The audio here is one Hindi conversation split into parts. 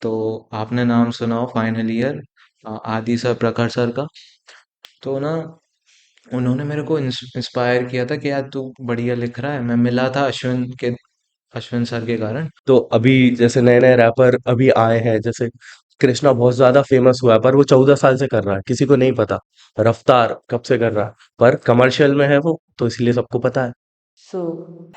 तो आपने नाम सुना हो फाइनल ईयर आदि सर, प्रखर सर का। तो ना उन्होंने मेरे को इंस्पायर किया था कि यार तू बढ़िया लिख रहा है। मैं मिला था अश्विन सर के कारण। तो अभी जैसे नए नए रैपर अभी आए हैं, जैसे कृष्णा बहुत ज्यादा फेमस हुआ है, पर वो 14 साल से कर रहा है, किसी को नहीं पता। रफ्तार कब से कर रहा है, पर कमर्शियल में है वो, तो इसलिए सबको पता है। So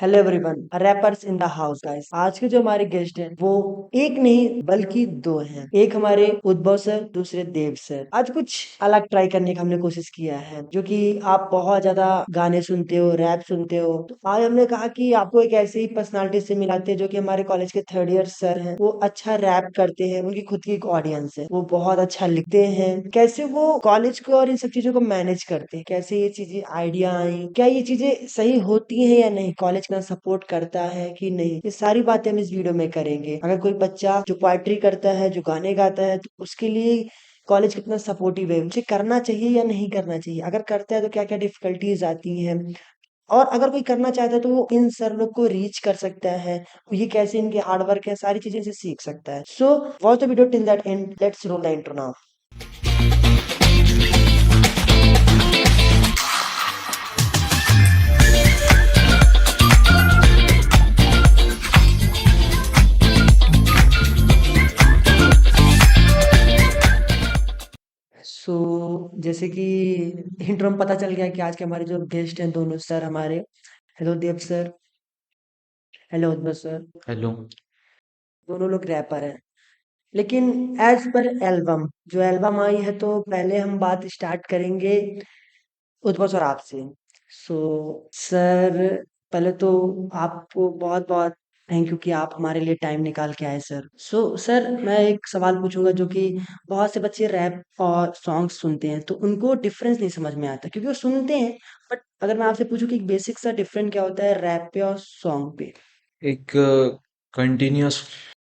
hello everyone, rappers in the house guys. आज के जो हमारे गेस्ट हैं वो एक नहीं बल्कि दो हैं। एक हमारे उद्भव सर, दूसरे देव सर। आज कुछ अलग ट्राई करने का हमने कोशिश किया है, जो कि आप बहुत ज्यादा गाने सुनते हो, रैप सुनते हो। तो आज हमने कहा कि आपको एक ऐसे ही पर्सनालिटी से मिलाते हैं जो कि हमारे कॉलेज के थर्ड ईयर सर हैं। वो अच्छा रैप करते हैं, उनकी खुद की एक ऑडियंस है, वो बहुत अच्छा लिखते हैं। कैसे वो कॉलेज को और इन सब चीजों को मैनेज करते हैं, कैसे ये चीजें आइडिया आई, क्या ये चीजें सही होती हैं या नहीं, कॉलेज का सपोर्ट करता है कि नहीं, ये सारी बातें हम इस वीडियो में करेंगे। अगर कोई बच्चा जो पोएट्री करता है, जो गाने गाता है, तो उसके लिए कॉलेज कितना सपोर्टिव है, उसे करना चाहिए या नहीं करना चाहिए, अगर करता है तो क्या क्या डिफिकल्टीज आती हैं, और अगर कोई करना चाहता है तो वो इन सर लोग को रीच कर सकता है, ये कैसे इनके हार्ड वर्क है, सारी चीजें से सीख सकता है। So watch the video till that end, let's roll the intro now. So जैसे कि इंट्रो में पता चल गया कि आज के हमारे जो गेस्ट हैं दोनों सर हमारे। हेलो देव सर, हेलो उद्भव सर। हेलो। दोनों लोग रैपर हैं, लेकिन एज पर एल्बम, जो एल्बम आई है, तो पहले हम बात स्टार्ट करेंगे उद्भव सर आपसे। सो सर, पहले तो आपको बहुत बहुत थैंक यू कि आप हमारे लिए टाइम निकाल के आए सर। सो सर, मैं एक सवाल पूछूंगा, जो कि बहुत से बच्चे रैप और सॉन्ग्स सुनते हैं तो उनको डिफरेंस नहीं समझ में आता, क्योंकि वो सुनते हैं, बट अगर मैं आपसे पूछूं कि बेसिक सा डिफरेंट क्या होता है रैप पे और सॉन्ग पे। एक कंटिन्यूअस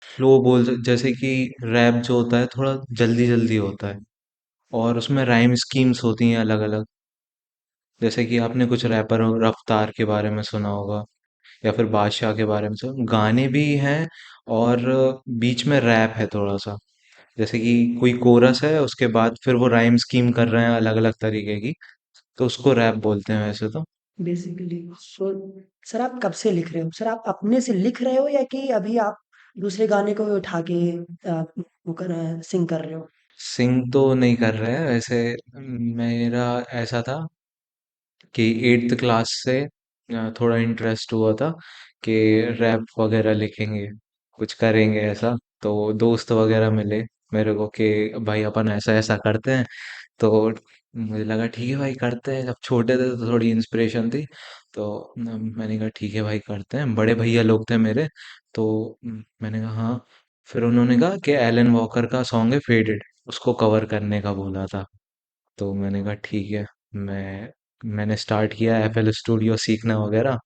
फ्लो जैसे कि रैप जो होता है थोड़ा जल्दी जल्दी होता है, और उसमें राइम स्कीम्स होती हैं अलग अलग। जैसे कि आपने कुछ रैपर रफ्तार के बारे में सुना होगा, या फिर बादशाह के बारे में सुना। गाने भी हैं, और बीच में रैप है थोड़ा सा। जैसे कि कोई कोरस है, उसके बाद फिर वो राइम स्कीम कर रहे हैं अलग अलग तरीके की, तो उसको रैप बोलते हैं वैसे तो। बेसिकली सो सर, आप कब से लिख रहे हो सर, आप अपने से लिख रहे हो या कि अभी आप दूसरे गाने को उठा के वो कर सिंग कर रहे हो। सिंग तो नहीं कर रहे हैं वैसे। मेरा ऐसा था कि एट्थ क्लास से थोड़ा इंटरेस्ट हुआ था कि रैप वगैरह लिखेंगे, कुछ करेंगे ऐसा। तो दोस्त वगैरह मिले मेरे को कि भाई अपन ऐसा ऐसा करते हैं। तो मुझे लगा ठीक है भाई करते हैं। जब छोटे थे तो थोड़ी इंस्पिरेशन थी, तो मैंने कहा ठीक है भाई करते हैं। बड़े भैया लोग थे मेरे, तो मैंने कहा हाँ। फिर उन्होंने कहा कि एलन वॉकर का सॉन्ग है फेडेड, उसको कवर करने का बोला था। तो मैंने कहा ठीक है। मैंने स्टार्ट किया एफएल स्टूडियो सीखना वगैरह।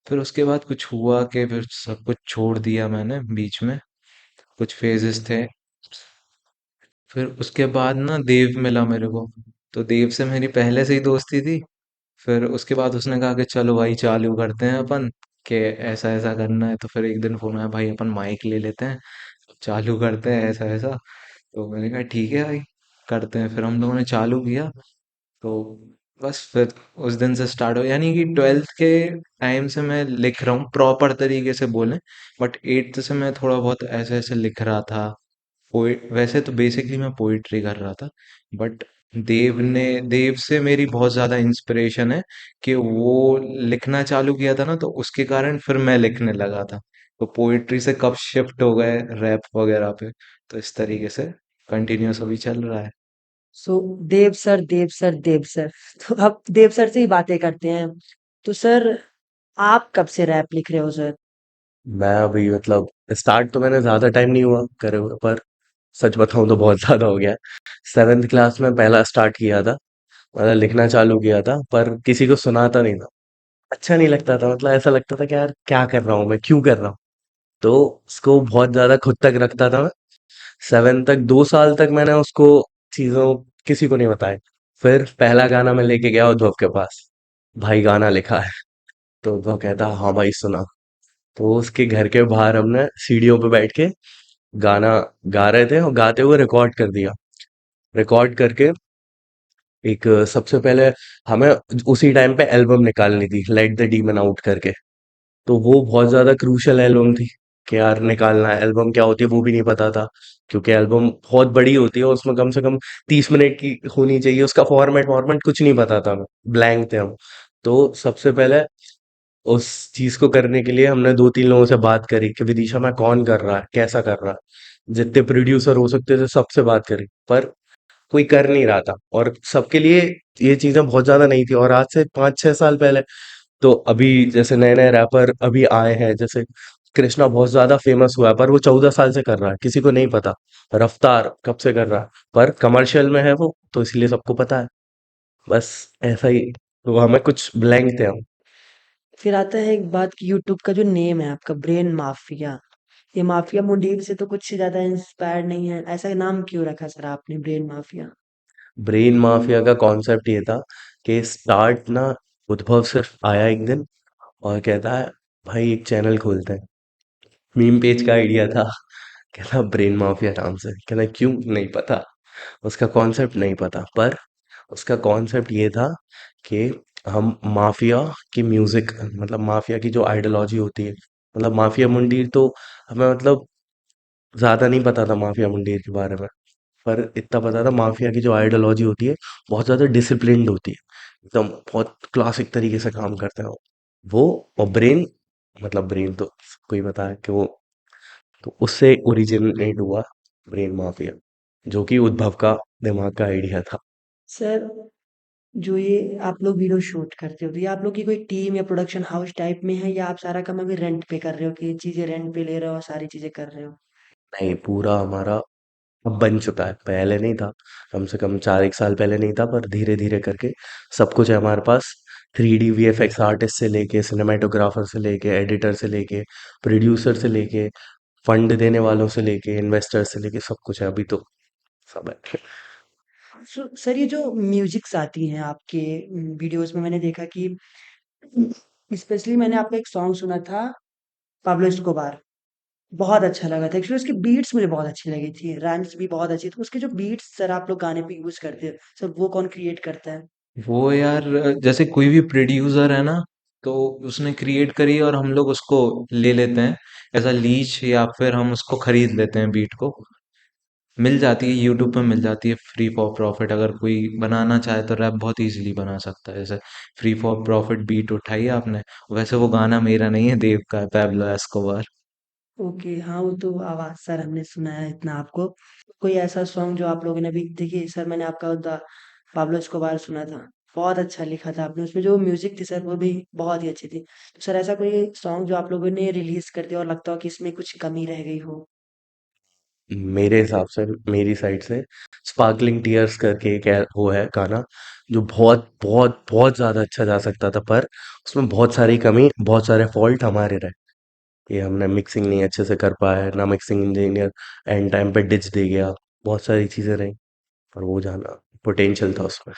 फिर उसके बाद कुछ हुआ कि फिर सब कुछ छोड़ दिया मैंने बीच में। कुछ फेजेस थे। फिर उसके बाद ना देव मिला मेरे को। तो देव से मेरी पहले से ही दोस्ती थी। फिर उसके बाद उसने कहा कि चलो भाई चालू करते हैं अपन, कि ऐसा ऐसा करना है। तो फिर एक दिन फोन आया, भाई अपन माइक ले लेते हैं, चालू करते हैं ऐसा ऐसा। तो मैंने कहा ठीक है भाई करते हैं। फिर हम लोगों ने चालू किया। तो बस फिर उस दिन से स्टार्ट हो, यानी कि ट्वेल्थ के टाइम से मैं लिख रहा हूँ प्रॉपर तरीके से बोले। बट एट्थ से मैं थोड़ा बहुत ऐसे ऐसे लिख रहा था। पोइट वैसे तो बेसिकली मैं पोइट्री कर रहा था। बट देव से मेरी बहुत ज्यादा इंस्पिरेशन है, कि वो लिखना चालू किया था ना, तो उसके कारण फिर मैं लिखने लगा था। तो पोइट्री से कब शिफ्ट हो गए रैप वगैरह पे, तो इस तरीके से कंटिन्यूस अभी चल रहा है। सो देव सर, देव सर, देव सर, तो अब देव सर से ही बातें करते हैं। तो सर, आप कब से रैप लिख रहे हो सर। मैं अभी मतलब स्टार्ट तो मैंने ज्यादा टाइम नहीं हुआ करे हुए, पर सच बताऊं तो बहुत ज्यादा हो गया। 7th क्लास में पहला स्टार्ट किया था, मतलब लिखना चालू किया था, पर किसी को सुनाता नहीं था। अच्छा नहीं लगता था, मतलब ऐसा लगता था कि यार क्या कर रहा हूँ मैं, क्यों कर रहा हूँ। तो उसको बहुत ज्यादा खुद तक रखता था मैं। 7 तक 2 साल तक मैंने उसको चीजों किसी को नहीं बताया। फिर पहला गाना मैं लेके गया उद्धव के पास, भाई गाना लिखा है। तो उद्धव कहता हाँ भाई सुना। तो उसके घर के बाहर हमने सीढ़ियों पे बैठ के गाना गा रहे थे और गाते हुए रिकॉर्ड कर दिया। रिकॉर्ड करके एक सबसे पहले हमें उसी टाइम पे एल्बम निकालनी थी, लेट द डीमन आउट करके। तो वो बहुत ज्यादा क्रूशियल एल्बम थी कि यार निकालना है। एल्बम क्या होती है वो भी नहीं पता था, क्योंकि एल्बम बहुत बड़ी होती है, उसमें कम से कम 30 मिनट की होनी चाहिए। उसका फॉर्मेट फॉर्मेट कुछ नहीं पता था, ब्लैंक थे हम। तो सबसे पहले उस चीज को करने के लिए हमने दो तीन लोगों से बात करी कि विदिशा में कौन कर रहा है, कैसा कर रहा है। जितने प्रोड्यूसर हो सकते थे सबसे बात करी, पर कोई कर नहीं रहा था। और सबके लिए ये चीजें बहुत ज्यादा नहीं थी। और आज से 5-6 साल पहले तो अभी जैसे नए नए रैपर अभी आए हैं, जैसे कृष्णा बहुत ज्यादा फेमस हुआ है, पर वो 14 साल से कर रहा है, किसी को नहीं पता। रफ्तार कब से कर रहा है, पर कमर्शियल में है वो, तो इसलिए सबको पता है। बस ऐसा ही। तो हमें कुछ ब्लैंक थे हम। फिर आता है एक बात कि यूट्यूब का जो नेम है आपका ब्रेन माफिया, ये माफिया मुंडीर से तो कुछ ज्यादा इंस्पायर्ड नहीं है, ऐसा नाम क्यों रखा सर आपने ब्रेन माफिया? ब्रेन माफिया का कॉन्सेप्ट ये था कि स्टार्ट ना, उद्भव सिर्फ आया एक दिन और कहता है भाई एक चैनल खोलते हैं। मीम पेज का आइडिया था। कहता ब्रेन माफिया नाम से। कहता क्यों, नहीं पता, उसका कॉन्सेप्ट नहीं पता। पर उसका कॉन्सेप्ट ये था कि हम माफिया की म्यूजिक, मतलब माफिया की जो आइडियोलॉजी होती है, मतलब माफिया मुंडीर तो हमें मतलब ज्यादा नहीं पता था माफिया मुंडीर के बारे में। पर इतना पता था माफिया की जो आइडियोलॉजी होती है बहुत ज्यादा डिसिप्लिन्ड होती है, एकदम बहुत क्लासिक तरीके से काम करते हैं वो। और ब्रेन, मतलब ब्रेन तो कोई पता है कि वो, तो उससे ओरिजिनेट हुआ ब्रेन माफिया, जो कि उद्भव का दिमाग का आइडिया था। सर, जो ये आप लोग वीडियो शूट करते हो, तो ये आप लोग की कोई टीम या प्रोडक्शन हाउस टाइप में है, या आप सारा काम अभी रेंट पे कर रहे हो, कि ये चीजें रेंट पे ले रहे हो और सारी चीजें कर रहे हो? नहीं, पूरा हमारा अब बन चुका है, पहले नहीं था। कम से कम 4 एक साल पहले नहीं था, पर धीरे धीरे करके सब कुछ है हमारे पास। 3D VFX आर्टिस्ट से लेके, सिनेमेटोग्राफर से लेके, एडिटर से लेके, प्रोड्यूसर से लेके, फंड देने वालों से लेके, इन्वेस्टर से लेके, सब कुछ है अभी तो। सब है। सर, ये जो म्यूजिक्स आती हैं आपके वीडियोस में, मैंने देखा कि स्पेशली मैंने आपका एक सॉन्ग सुना था, पाब्लो एस्कोबार। बहुत अच्छा लगा था, एक्चुअली उसकी बीट्स मुझे बहुत अच्छी लगी थी, राइम्स भी बहुत अच्छी थी। उसके जो बीट्स सर आप लोग गाने पे यूज करते हो, सर वो कौन क्रिएट करता है? वो यार, जैसे कोई भी प्रोड्यूसर है ना, तो उसने क्रिएट करी और हम लोग उसको ले लेते हैं एज अ लीज, या फिर हम उसको खरीद लेते हैं बीट को। मिल जाती है यूट्यूब पे, मिल जाती है फ्री फॉर प्रॉफिट। अगर कोई बनाना चाहे तो रैप बहुत इजीली बना सकता है। जैसे फ्री फॉर प्रॉफिट बीट उठाई आपने, वैसे वो गाना मेरा नहीं है, देव का है, पैब्लो एस्कोबार। ओके, हाँ, वो तो आवाज़ सर हमने सुना है इतना आपको। कोई ऐसा सॉन्ग जो आप लोगों ने अभी देखिए सर, मैंने आपका द पाब्लो एस्कोबार सुना था, बहुत अच्छा लिखा था आपने, उसमें जो म्यूज़िक थी सर वो भी बहुत ही अच्छी थी। तो सर ऐसा कोई सॉन्ग जो आप लोगों ने रिलीज़ कर दिया और लगता हो कि इसमें कुछ कमी रह गई हो? मेरे हिसाब से, मेरी साइड से, स्पार्कलिंग टीयर्स करके एक वो है गाना, जो बहुत बहुत बहुत ज्यादा अच्छा जा सकता था, पर उसमें बहुत सारी कमी, बहुत सारे फॉल्ट हमारे रहे। ये हमने मिक्सिंग नहीं अच्छे से कर पाया, ना मिक्सिंग इंजीनियर एंड टाइम पे डिच दे गया। बहुत सारी चीजें रही, पर वो जाना पोटेंशियल था उसमें।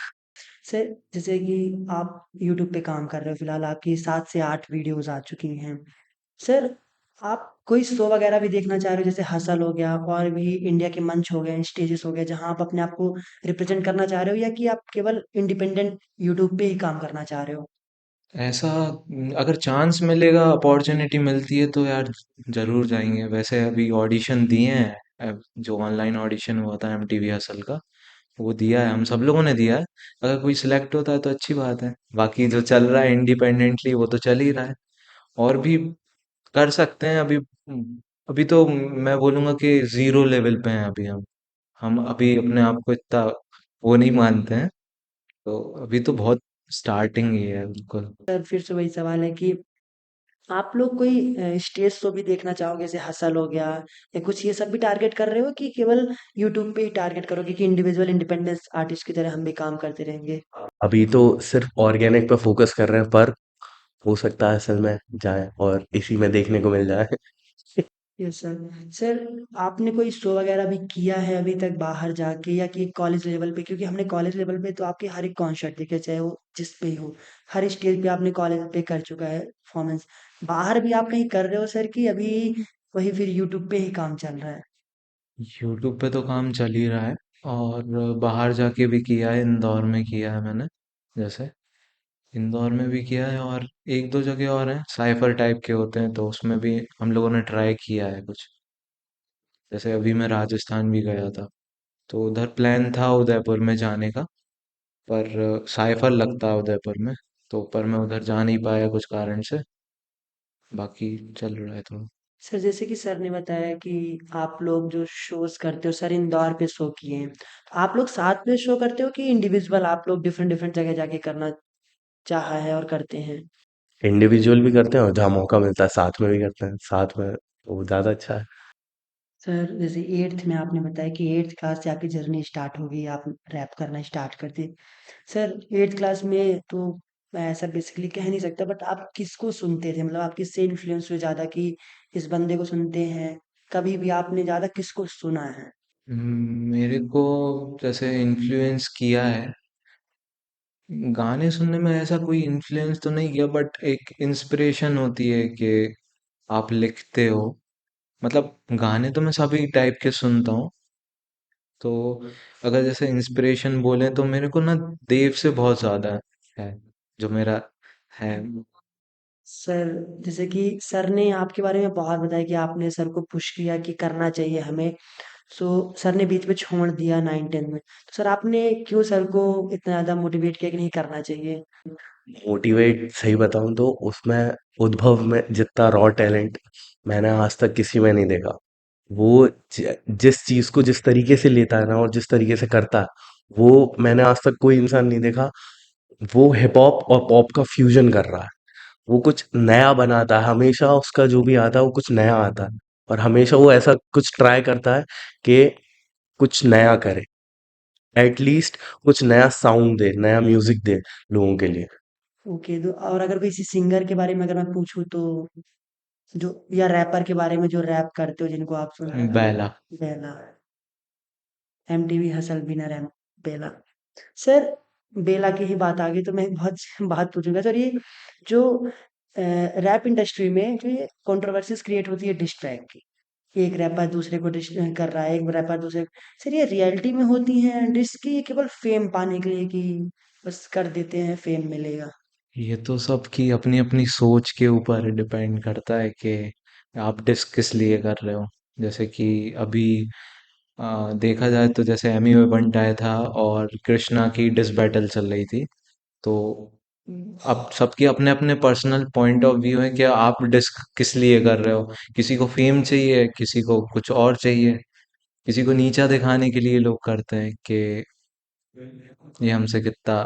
सर, जैसे कि आप यूट्यूब पे काम कर रहे हो, फिलहाल आपकी 7 से 8 वीडियोज़ आ चुकी हैं। सर, आप कोई शो वगैरह भी देखना चाह रहे हो, जैसे हसल हो गया और भी इंडिया के मंच हो गए, स्टेजेस हो गए, जहाँ आप अपने आप को रिप्रेज़ेंट करना चाह रहे हो, या कि आप केवल इंडिपेंडेंट यूट्यूब पे ही काम करना चाह रहे हो? ऐसा अगर चांस मिलेगा, अपॉर्चुनिटी मिलती है तो यार जरूर जाएंगे। वैसे अभी ऑडिशन दिए हैं, जो ऑनलाइन ऑडिशन हुआ था एमटीवी हसल का, वो दिया है, हम सब लोगों ने दिया है। अगर कोई सिलेक्ट होता है तो अच्छी बात है। बाकी जो चल रहा है इंडिपेंडेंटली वो तो चल ही रहा है। और भी कर सकते हैं अभी। अभी तो मैं बोलूंगा कि जीरो लेवल पे हैं अभी हम अभी अपने आप को इतना वो नहीं मानते हैं। तो अभी तो बहुत स्टार्टिंग ही है, बिल्कुल। सर, फिर से वही सवाल है कि आप लोग कोई स्टेज शो भी देखना चाहोगे, जैसे हसल हो गया, या कुछ ये सब भी टारगेट कर रहे हो, कि केवल यूट्यूब पे ही टारगेट करोगे कि इंडिविजुअल इंडिपेंडेंस आर्टिस्ट की तरह हम भी काम करते रहेंगे? अभी तो सिर्फ ऑर्गेनिक पे फोकस कर रहे हैं, पर हो सकता है असल में जाए और इसी में देखने को मिल जाए। Yes sir. सर, आपने कोई शो वगैरह भी किया है अभी तक बाहर जाके, या कि कॉलेज लेवल पे? क्योंकि हमने कॉलेज लेवल पे तो आपके हर एक कॉन्सर्ट देखे, चाहे वो जिस पे ही हो, हर स्टेज पे आपने कॉलेज पे कर चुका है परफॉर्मेंस। बाहर भी आप कहीं कर रहे हो सर, कि अभी वही फिर यूट्यूब पे ही काम चल रहा है? यूट्यूब पे तो काम चल ही रहा है, और बाहर जाके भी किया है, इंदौर में किया है मैंने। जैसे इंदौर में भी किया है, और एक दो जगह और हैं साइफर टाइप के होते हैं, तो उसमें भी हम लोगों ने ट्राई किया है कुछ। जैसे अभी मैं राजस्थान भी गया था, तो उधर प्लान था उदयपुर में जाने का, पर साइफर लगता है उदयपुर में, तो पर मैं उधर जा नहीं पाया कुछ कारण से। बाकी चल रहा है थोड़ा। सर जैसे कि सर ने बताया कि आप लोग जो शोज करते हो सर इंदौर पे शो किए हैं, तो आप लोग साथ में शो करते हो कि इंडिविजुअल आप लोग डिफरेंट डिफरेंट जगह जाके करना चाहा है और करते हैं? इंडिविजुअल भी करते हैं और जहाँ मौका मिलता है साथ में भी करते हैं, साथ में वो ज़्यादा अच्छा है। सर जैसे 8th में आपने बताया कि 8th क्लास से आपकी जर्नी स्टार्ट हो गई, आप रैप करना स्टार्ट कर दिए। सर 8th क्लास में तो मैं ऐसा बेसिकली कह नहीं सकता, बट आप किसको सुनते थे? मतलब आप किससे इन्फ्लुएंस हुए ज़्यादा कि इस बंदे को सुनते हैं? कभी भी आपने ज़्यादा किसको सुना है? मेरे को जैसे इन्फ्लुएंस किया है, गाने सुनने में ऐसा कोई इन्फ्लुएंस तो नहीं किया, बट एक इंस्पिरेशन होती है कि आप लिखते हो। मतलब गाने तो मैं सभी टाइप के सुनता हूँ, तो अगर जैसे इंस्पिरेशन बोले तो मेरे को ना देव से बहुत ज्यादा है, जो मेरा है। सर जैसे कि सर ने आपके बारे में बहुत बताया कि आपने सर को पुश किया कि करना चाहिए हमें। सो सर ने बीच में छोड़ दिया 9-10 में। तो सर आपने क्यों सर को इतना ज़्यादा मोटिवेट किया कि नहीं करना चाहिए? मोटिवेट सही बताऊं तो उसमें उद्भव में जितना रॉ टैलेंट मैंने आज तक किसी में नहीं देखा। वो जिस चीज को जिस तरीके से लेता है ना और जिस तरीके से करता है, वो मैंने आज तक कोई इंसान नहीं देखा। वो हिप हॉप और पॉप का फ्यूजन कर रहा है। वो कुछ नया बनाता है, हमेशा उसका जो भी आता है वो कुछ नया आता है। और हमेशा वो ऐसा कुछ ट्राई करता है कि कुछ नया करे, एटलीस्ट कुछ नया साउंड दे, नया म्यूजिक दे लोगों के लिए। ओके, तो और अगर किसी सिंगर के बारे में अगर मैं पूछूँ तो जो, या रैपर के बारे में जो रैप करते हो जिनको आप सुन? बेला। बेला। एमटीवी हसल बिना रैम। बेला। सर बेला की ही बात आ गई तो मैं बहुत बात पूछूंगा सर, ये जो रैप इंडस्ट्री में जो ये कंट्रोवर्सीज क्रिएट होती है डिस ट्रैक की, एक रैपर दूसरे को डिस कर रहा है, एक रैपर दूसरे, सर ये रियलिटी में होती है डिस की, ये केवल फेम पाने के लिए कि बस कर देते हैं फेम मिलेगा? ये तो सबकी अपनी अपनी सोच के ऊपर डिपेंड करता है कि आप डिस्क किस लिए कर रहे हो। जैसे कि अभी देखा जाए तो जैसे एमी वे बंटाए था और कृष्णा की डिस बैटल चल रही थी, तो अब सबके अपने अपने पर्सनल पॉइंट ऑफ व्यू है कि आप डिस्क किस लिए कर रहे हो। किसी को फेम चाहिए, किसी को कुछ और चाहिए, किसी को नीचा दिखाने के लिए लोग करते हैं कि ये हमसे कितना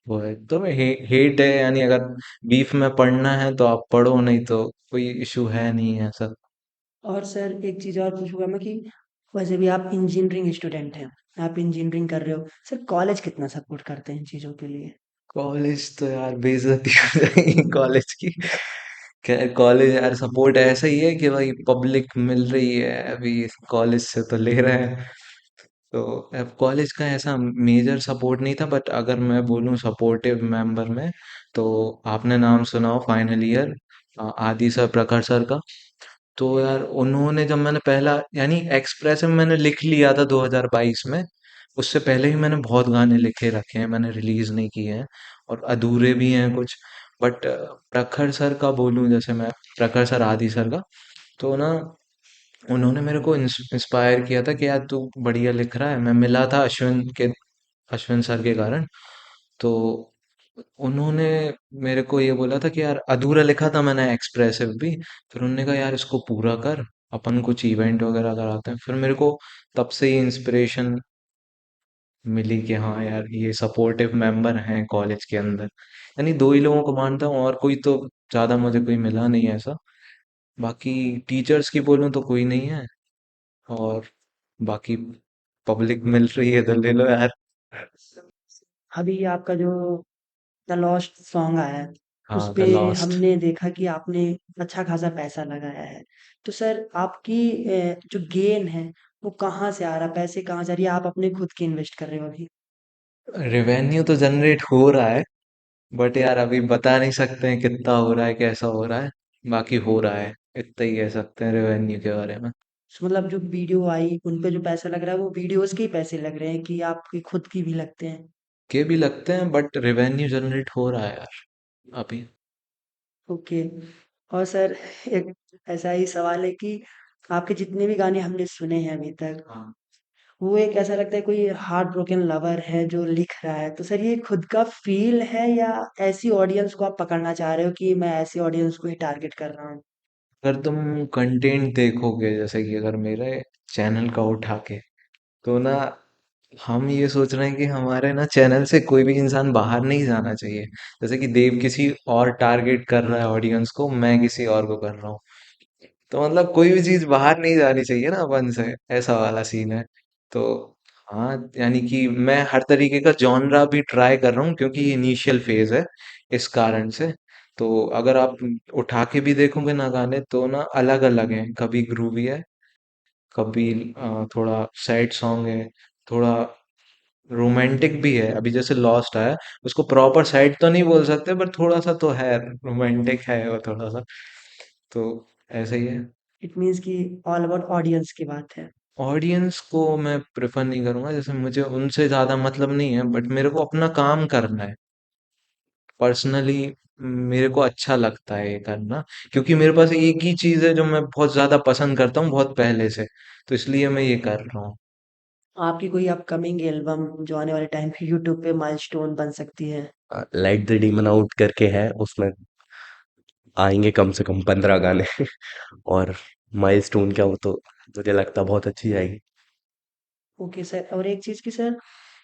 वो है। तो हेट है, यानी अगर बीफ में पढ़ना है तो आप पढ़ो, नहीं तो कोई इशू है नहीं है ऐसा। और सर एक चीज़ और पूछूंगा मैं कि वैसे भी आप इंजीनियरिंग स्टूडेंट हैं, आप इंजीनियरिंग कर रहे हो, सर कॉलेज कितना सपोर्ट करते हैं इन चीज़ों के लिए? कॉलेज तो यार बेइज्जती हो जाएगी कॉलेज की। खैर कॉलेज यार सपोर्ट ऐसा ही है कि भाई पब्लिक मिल रही है अभी, कॉलेज से तो ले रहे हैं। तो अब कॉलेज का ऐसा मेजर सपोर्ट नहीं था, बट अगर मैं बोलूँ सपोर्टिव मेंबर में, तो आपने नाम सुना हो फाइनल ईयर आदि सर, प्रखर सर का। तो यार उन्होंने, जब मैंने पहला यानी एक्सप्रेसिव मैंने लिख लिया था 2022 में, उससे पहले ही मैंने बहुत गाने लिखे रखे हैं, मैंने रिलीज नहीं किए हैं, और अधूरे भी हैं कुछ। बट प्रखर सर का बोलूं, जैसे मैं प्रखर सर आदि सर का, तो ना उन्होंने मेरे को इंस्पायर किया था कि यार तू बढ़िया लिख रहा है। मैं मिला था अश्विन सर के कारण। तो उन्होंने मेरे को ये बोला था कि यार अधूरा लिखा था मैंने एक्सप्रेसिव भी, फिर उन्होंने कहा यार इसको पूरा कर, अपन कुछ इवेंट वगैरह कराते हैं। फिर मेरे को तब से ही इंस्पिरेशन मिली कि हाँ यार ये सपोर्टिव मेंबर हैं कॉलेज के अंदर। यानी दो ही लोगों को मानता हूँ, और कोई तो ज्यादा मुझे कोई मिला नहीं है ऐसा। बाकी टीचर्स की बोलूँ तो कोई नहीं है, और बाकी पब्लिक मिल रही है तो ले लो यार। अभी आपका जो द लॉस्ट सॉन्ग आया है, हाँ द उसपे लॉस्ट। हमने देखा कि आपने अच्छा खासा पैसा लगाया है। तो सर आपकी जो गेन है वो कहाँ से आ रहा है? पैसे कहाँ से आ रही है? आप अपने खुद की इन्वेस्ट कर रहे हो अभी? रेवेन्यू तो जनरेट हो रहा है, बट यार अभी बता नहीं सकते हैं कितना हो रहा है, कैसा हो रहा है। बाकी हो रहा है, इतना ही कह सकते हैं रेवेन्यू के बारे में। मतलब जो वीडियो आई उन पे जो पैसा लग रहा है वो वीडियोस के ही पैसे लग रहे हैं कि आपकी खुद की भी लगते हैं? के भी लगते हैं, बट रेवेन्यू जनरेट हो रहा है यार अभी। ओके। और सर एक ऐसा ही सवाल है कि आपके जितने भी गाने हमने सुने हैं अभी तक, हाँ। वो एक ऐसा लगता है कोई हार्ट ब्रोकन लवर है जो लिख रहा है। तो सर ये खुद का फ़ील है या ऐसी ऑडियंस को आप पकड़ना चाह रहे हो कि मैं ऐसी ऑडियंस को ही टारगेट कर रहा हूँ? अगर तुम कंटेंट देखोगे, जैसे कि अगर मेरे चैनल का उठा के, तो ना हम ये सोच रहे हैं कि हमारे ना चैनल से कोई भी इंसान बाहर नहीं जाना चाहिए। जैसे कि देव किसी और टारगेट कर रहा है ऑडियंस को, मैं किसी और को कर रहा हूँ। तो मतलब कोई भी चीज बाहर नहीं जानी चाहिए ना अपन से, ऐसा वाला सीन है। तो हाँ, यानी कि मैं हर तरीके का जॉनरा भी ट्राई कर रहा हूँ, क्योंकि ये इनिशियल फेज है, इस कारण से। तो अगर आप उठा के भी देखोगे ना गाने, तो ना अलग अलग हैं। कभी ग्रूवी है, कभी थोड़ा सैड सॉन्ग है, थोड़ा रोमांटिक भी है। अभी जैसे लॉस्ट आया, उसको प्रॉपर सैड तो नहीं बोल सकते, पर थोड़ा सा तो है, रोमांटिक है वो थोड़ा सा। तो ऐसे ही है। इट मीन्स कि ऑल अबाउट ऑडियंस की बात है। ऑडियंस को मैं प्रेफर नहीं करूंगा, जैसे मुझे उनसे ज्यादा मतलब नहीं है, बट मेरे को अपना काम करना है पर्सनली। मेरे को अच्छा लगता है ये करना, क्योंकि मेरे पास एक ही चीज है जो मैं बहुत ज्यादा पसंद करता हूँ बहुत पहले से, तो इसलिए मैं ये कर रहा हूँ। आपकी कोई अपकमिंग एल्बम जो आने वाले टाइम पे यूट्यूब पे माइलस्टोन बन सकती है? लाइट द डीमन आउट करके है, उसमें आएंगे कम से कम 15 गाने। और माइलस्टोन क्या, वो तो मुझे लगता बहुत अच्छी जाएगी। Okay sir. और एक चीज़ कि सर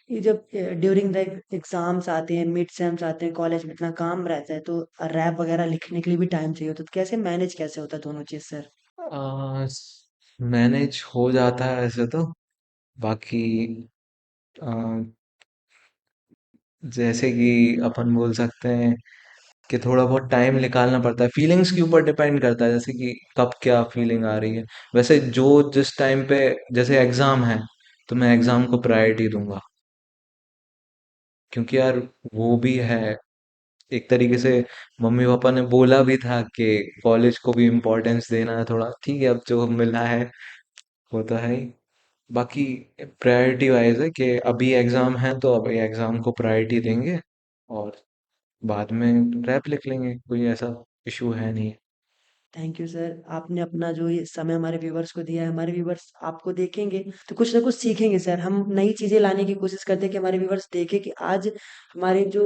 ये जब ड्यूरिंग द एग्जाम्स आते हैं, मिड सेम्स आते हैं, कॉलेज में इतना काम रहता है तो रैप वगैरह लिखने के लिए भी टाइम चाहिए होता है, तो कैसे मैनेज कैसे होता है दोनों चीज़ सर? मैनेज हो जाता है ऐसे तो। बाकी आ, जैसे कि अपन बोल सकते हैं कि थोड़ा बहुत टाइम निकालना पड़ता है, फीलिंग्स के ऊपर डिपेंड करता है, जैसे कि कब क्या फीलिंग आ रही है। वैसे जो जिस टाइम पे, जैसे एग्जाम है, तो मैं एग्जाम को प्रायोरिटी दूंगा, क्योंकि यार वो भी है एक तरीके से। मम्मी पापा ने बोला भी था कि कॉलेज को भी इम्पोर्टेंस देना है थोड़ा, ठीक है, अब जो मिला है वो तो है ही। बाकी प्रायोरिटी वाइज है कि अभी एग्जाम है तो अभी एग्जाम को प्रायोरिटी देंगे, और बाद में रैप लिख लेंगे, कोई ऐसा इशू है नहीं। थैंक यू सर, आपने अपना जो ये समय हमारे व्यूवर्स को दिया है। हमारे व्यूवर्स आपको देखेंगे तो कुछ ना कुछ सीखेंगे सर। हम नई चीज़ें लाने की कोशिश करते हैं कि हमारे व्यूवर्स देखें कि आज हमारे जो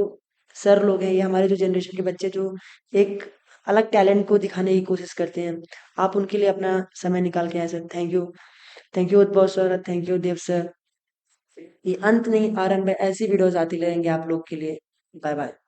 सर लोग हैं या हमारे जो जनरेशन के बच्चे जो एक अलग टैलेंट को दिखाने की कोशिश करते हैं, आप उनके लिए अपना समय निकाल के आए sir. Thank you Udbhav sir, thank you Dev sir. ये अंत नहीं, आरंभ है। ऐसी वीडियोस आती रहेंगे आप लोग के लिए। Bye bye.